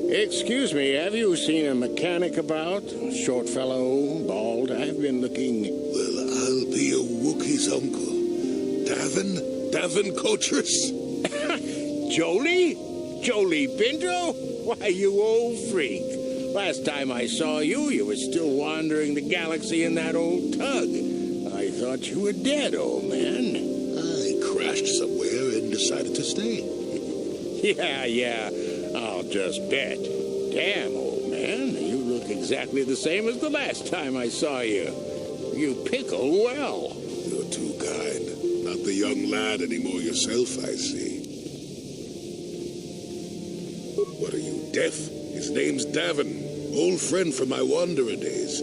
Excuse me, have you seen a mechanic about? Short fellow, bald. I've been looking... Well, I'll be a Wookiee's uncle. Davin Kotrus? Jolie Pinto? Why, you old freak. Last time I saw you, you were still wandering the galaxy in that old tug. I thought you were dead, old man. I crashed somewhere and decided to stay. Yeah. I'll just bet. Damn, old man, you look exactly the same as the last time I saw you. You pickle well. You're too kind. Not the young lad anymore yourself, I see. What are you, deaf? His name's Davin. Old friend from my wanderer days.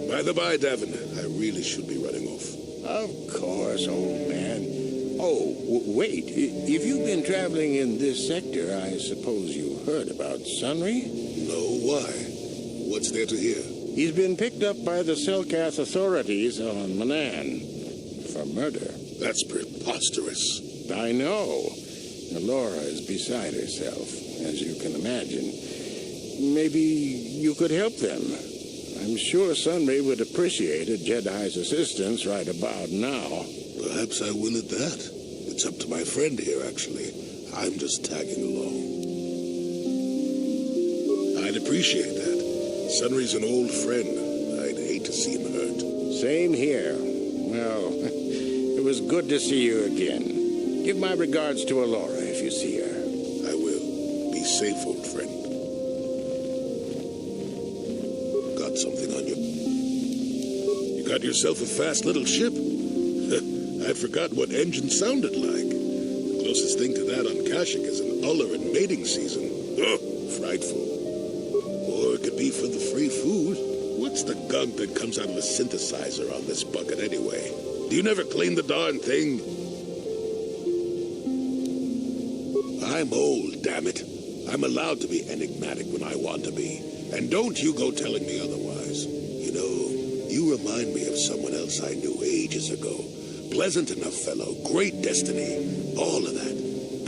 By the by, Davin, I really should be running off. Of course, old man. Oh, wait. If you've been traveling in this sector, I suppose you heard about Sunry? No, why? What's there to hear? He's been picked up by the Selkath authorities on Manan for murder. That's preposterous. I know. Laura is beside herself, as you can imagine. Maybe you could help them. I'm sure Sunry would appreciate a Jedi's assistance right about now. Perhaps I will at that. It's up to my friend here, actually. I'm just tagging along. I'd appreciate that. Sunry's an old friend. I'd hate to see him hurt. Same here. Well, it was good to see you again. Give my regards to Alora if you see her. I will. Be safe, old friend. Got something on you. You got yourself a fast little ship. I'd forgotten what engine sounded like. The closest thing to that on Kashyyyk is an uller in mating season. Ugh, frightful. Or it could be for the free food. What's the gunk that comes out of a synthesizer on this bucket anyway? Do you never clean the darn thing? I'm old, damn it. I'm allowed to be enigmatic when I want to be. And don't you go telling me otherwise. You know, you remind me of someone else I knew ages ago. Pleasant enough fellow, great destiny, all of that.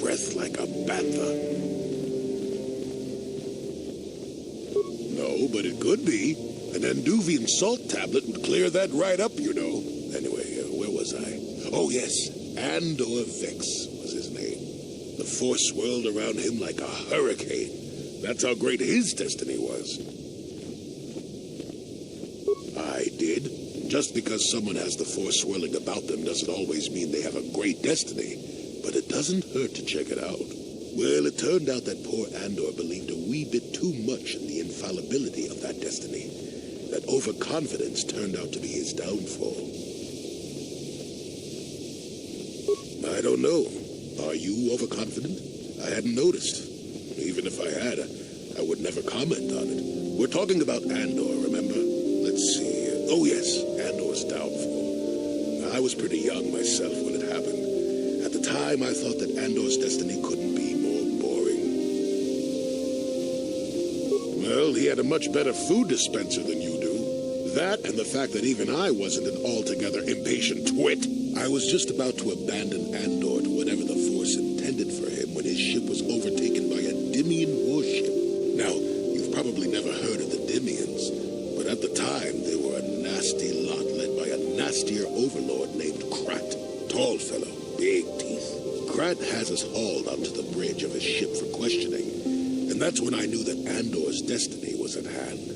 Breath like a bantha. No, but it could be. An Anduvian salt tablet would clear that right up, you know. Anyway, where was I? Oh, yes, Andor Vex was his name. The force swirled around him like a hurricane. That's how great his destiny was. I did. Just because someone has the force swirling about them doesn't always mean they have a great destiny. But it doesn't hurt to check it out. Well, it turned out that poor Andor believed a wee bit too much in the infallibility of that destiny. That overconfidence turned out to be his downfall. I don't know. Are you overconfident? I hadn't noticed. Even if I had, I would never comment on it. We're talking about Andor, remember? Let's see. Oh, yes, Andor's downfall. I was pretty young myself when it happened. At the time, I thought that Andor's destiny couldn't be more boring. Well, he had a much better food dispenser than you do. That and the fact that even I wasn't an altogether impatient twit. I was just about to abandon Andor to whatever the Force intended for him when his ship was overtaken by a Dimian warship. Now, you've probably never heard of the Dimians, but at the time, they were a nasty lot led by a nastier overlord named Krat. Tall fellow, big teeth. Krat has us hauled onto the bridge of his ship for questioning, and that's when I knew that Andor's destiny was at hand.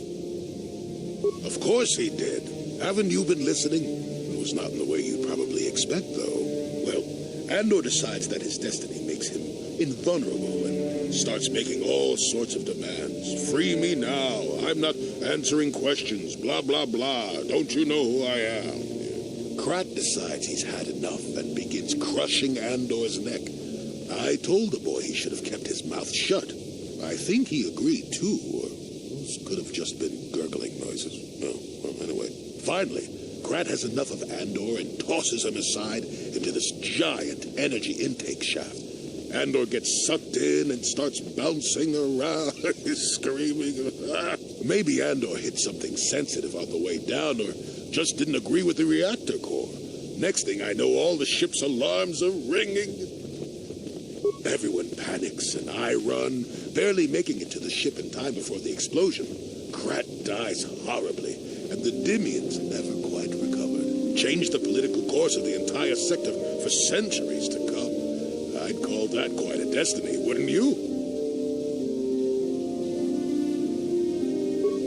Of course he did. Haven't you been listening? It was not in the way you'd probably expect, though. Well, Andor decides that his destiny makes him invulnerable and starts making all sorts of demands. Free me now. I'm not answering questions. Blah, blah, blah. Don't you know who I am? Krat decides he's had enough and begins crushing Andor's neck. I told the boy he should have kept his mouth shut. I think he agreed, too, or those could have just been gurgling noises. No, well, anyway. Finally, Krat has enough of Andor and tosses him aside into this giant energy intake shaft. Andor gets sucked in and starts bouncing around, screaming. Maybe Andor hit something sensitive on the way down, or just didn't agree with the reactor core. Next thing I know, all the ship's alarms are ringing. Everyone panics, and I run, barely making it to the ship in time before the explosion. Krat dies horribly, and the Dimians never quite recovered. Changed the political course of the entire sector for centuries to come. I'd call that quite a destiny, wouldn't you?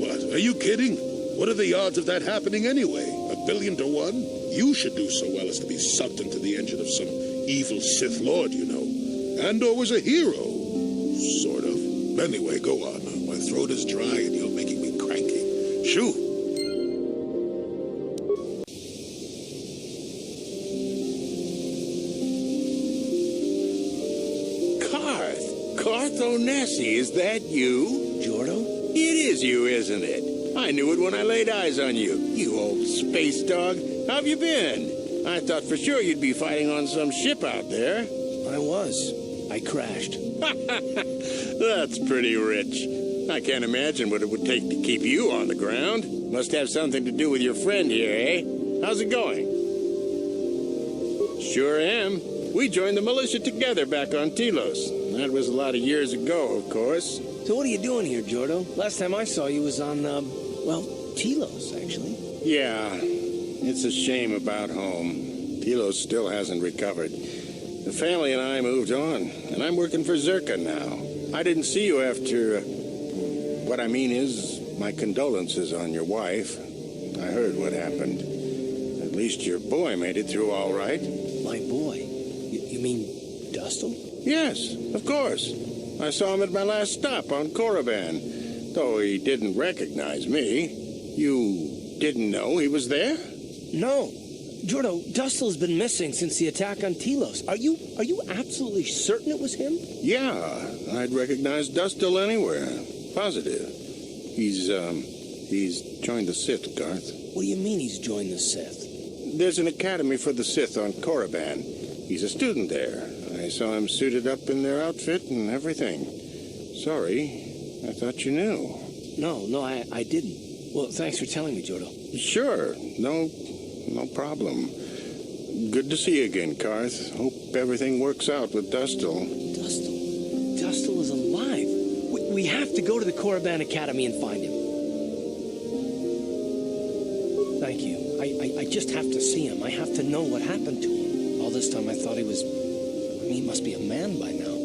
What, are you kidding? What are the odds of that happening anyway? 1 billion to 1? You should do so well as to be sucked into the engine of some evil Sith Lord, you know. Andor was a hero. Sort of. Anyway, go on. My throat is dry and you're making me cranky. Shoo! Carth Onesi, is that you? Jordo? It is you, isn't it? I knew it when I laid eyes on you. You old space dog. How have you been? I thought for sure you'd be fighting on some ship out there. I was. I crashed. That's pretty rich. I can't imagine what it would take to keep you on the ground. Must have something to do with your friend here, eh? How's it going? Sure am. We joined the militia together back on Telos. That was a lot of years ago, of course. So what are you doing here, Jordo? Last time I saw you was on, well, Telos, actually. Yeah, it's a shame about home. Telos still hasn't recovered. The family and I moved on, and I'm working for Zerka now. I didn't see you after... what I mean is, my condolences on your wife. I heard what happened. At least your boy made it through all right. My boy? You mean Dustle? Yes, of course. I saw him at my last stop on Korriban, though he didn't recognize me. You didn't know he was there? No. Jordo, Dustle's been missing since the attack on Telos. Are you absolutely certain it was him? Yeah, I'd recognize Dustle anywhere. Positive. He's joined the Sith, Garth. What do you mean he's joined the Sith? There's an academy for the Sith on Korriban. He's a student there. I saw him suited up in their outfit and everything. Sorry, I thought you knew. No, I didn't. Well, thanks for telling me, Jordo. Sure, no problem. Good to see you again, Karth. Hope everything works out with Dustle. Dustle is alive. We have to go to the Korriban Academy and find him. Thank you. I just have to see him. I have to know what happened to him. All this time I thought he was... he must be a man by now.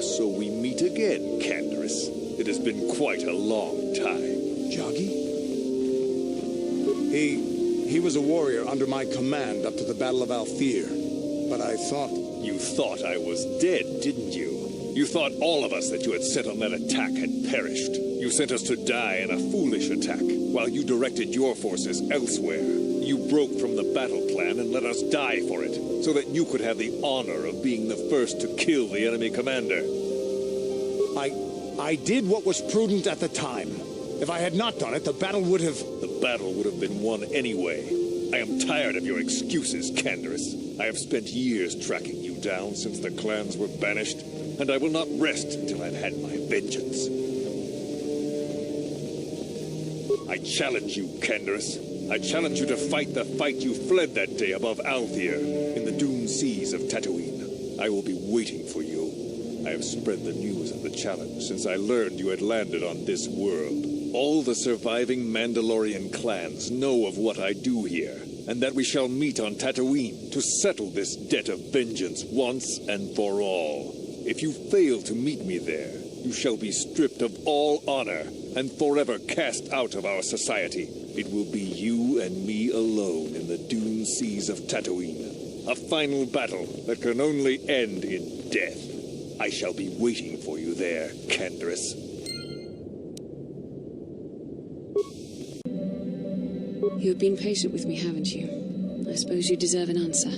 So we meet again, Canderous. It has been quite a long time. Joggy? He was a warrior under my command up to the Battle of Althir. But I thought... You thought I was dead, didn't you? You thought all of us that you had sent on that attack had perished. You sent us to die in a foolish attack, while you directed your forces elsewhere. You broke from the battle plan and let us die for it, so that you could have the honor of being the first to kill the enemy commander. I did what was prudent at the time. If I had not done it, the battle would have... The battle would have been won anyway. I am tired of your excuses, Canderous. I have spent years tracking you down since the clans were banished, and I will not rest until I've had my vengeance. I challenge you, Canderous. I challenge you to fight the fight you fled that day above Althir, in the dune seas of Tatooine. I will be waiting for you. I have spread the news of the challenge since I learned you had landed on this world. All the surviving Mandalorian clans know of what I do here, and that we shall meet on Tatooine to settle this debt of vengeance once and for all. If you fail to meet me there, you shall be stripped of all honor and forever cast out of our society. It will be you and me alone in the dune seas of Tatooine. A final battle that can only end in death. I shall be waiting for you there, Canderous. You've been patient with me, haven't you? I suppose you deserve an answer.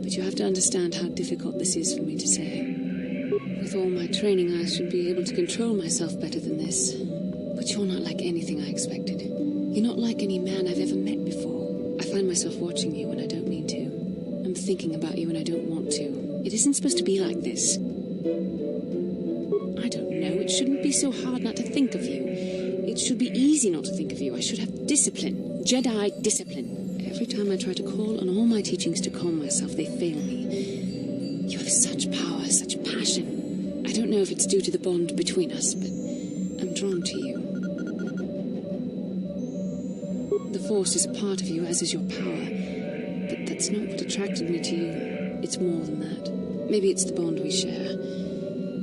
But you have to understand how difficult this is for me to say. With all my training, I should be able to control myself better than this. But you're not like anything I expected. You're not like any man I've ever met before. I find myself watching you when I don't mean to. I'm thinking about you when I don't want to. It isn't supposed to be like this. I don't know. It shouldn't be so hard not to think of you. It should be easy not to think of you. I should have discipline. Jedi discipline. Every time I try to call on all my teachings to calm myself, they fail me. You have such power, such passion. I don't know if it's due to the bond between us, but I'm drawn to you. The Force is a part of you, as is your power. But that's not what attracted me to you. It's more than that. Maybe it's the bond we share.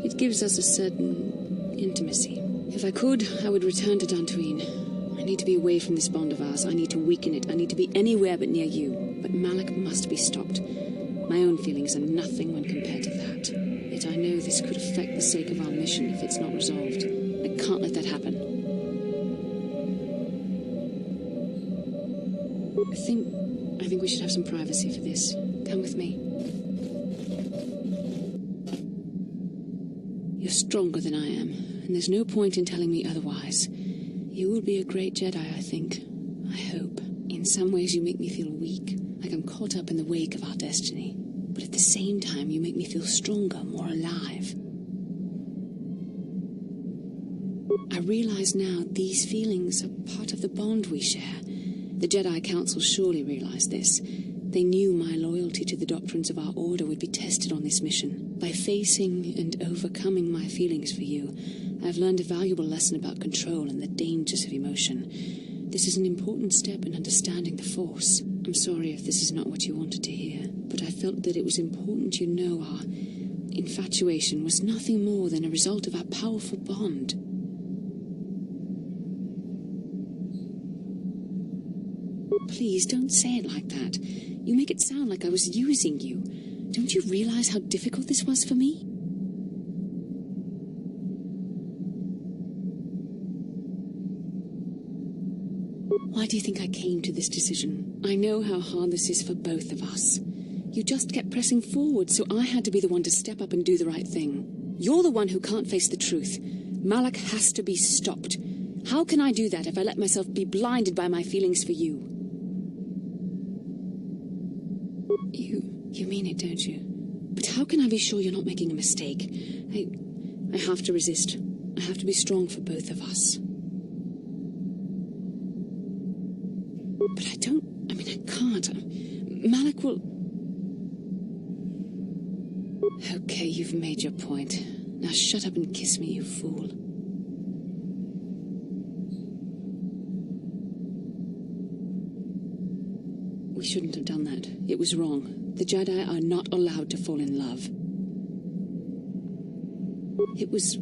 It gives us a certain intimacy. If I could, I would return to Dantooine. I need to be away from this bond of ours. I need to weaken it. I need to be anywhere but near you. But Malak must be stopped. My own feelings are nothing when compared to that. Yet I know this could affect the sake of our mission if it's not resolved. I can't let that happen. I think we should have some privacy for this. Come with me. You're stronger than I am, and there's no point in telling me otherwise. You will be a great Jedi, I think. I hope. In some ways you make me feel weak, like I'm caught up in the wake of our destiny. But at the same time you make me feel stronger, more alive. I realize now these feelings are part of the bond we share. The Jedi Council surely realized this. They knew my loyalty to the doctrines of our order would be tested on this mission. By facing and overcoming my feelings for you, I've learned a valuable lesson about control and the dangers of emotion. This is an important step in understanding the Force. I'm sorry if this is not what you wanted to hear, but I felt that it was important you know our infatuation was nothing more than a result of our powerful bond. Please, don't say it like that. You make it sound like I was using you. Don't you realize how difficult this was for me? Why do you think I came to this decision? I know how hard this is for both of us. You just kept pressing forward, so I had to be the one to step up and do the right thing. You're the one who can't face the truth. Malak has to be stopped. How can I do that if I let myself be blinded by my feelings for you? You mean it, don't you? But how can I be sure you're not making a mistake? I have to resist. I have to be strong for both of us. But I can't. Malak will... Okay, you've made your point. Now shut up and kiss me, you fool. We shouldn't have done that. It was wrong. The Jedi are not allowed to fall in love. It was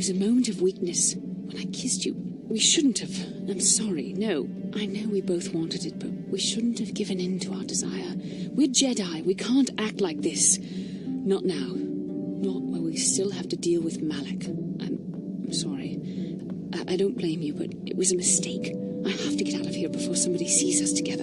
a moment of weakness. When I kissed you, we shouldn't have. I'm sorry. No, I know we both wanted it, but we shouldn't have given in to our desire. We're Jedi. We can't act like this. Not now. Not while we still have to deal with Malak. I'm sorry. I don't blame you, but it was a mistake. I have to get out of here before somebody sees us together.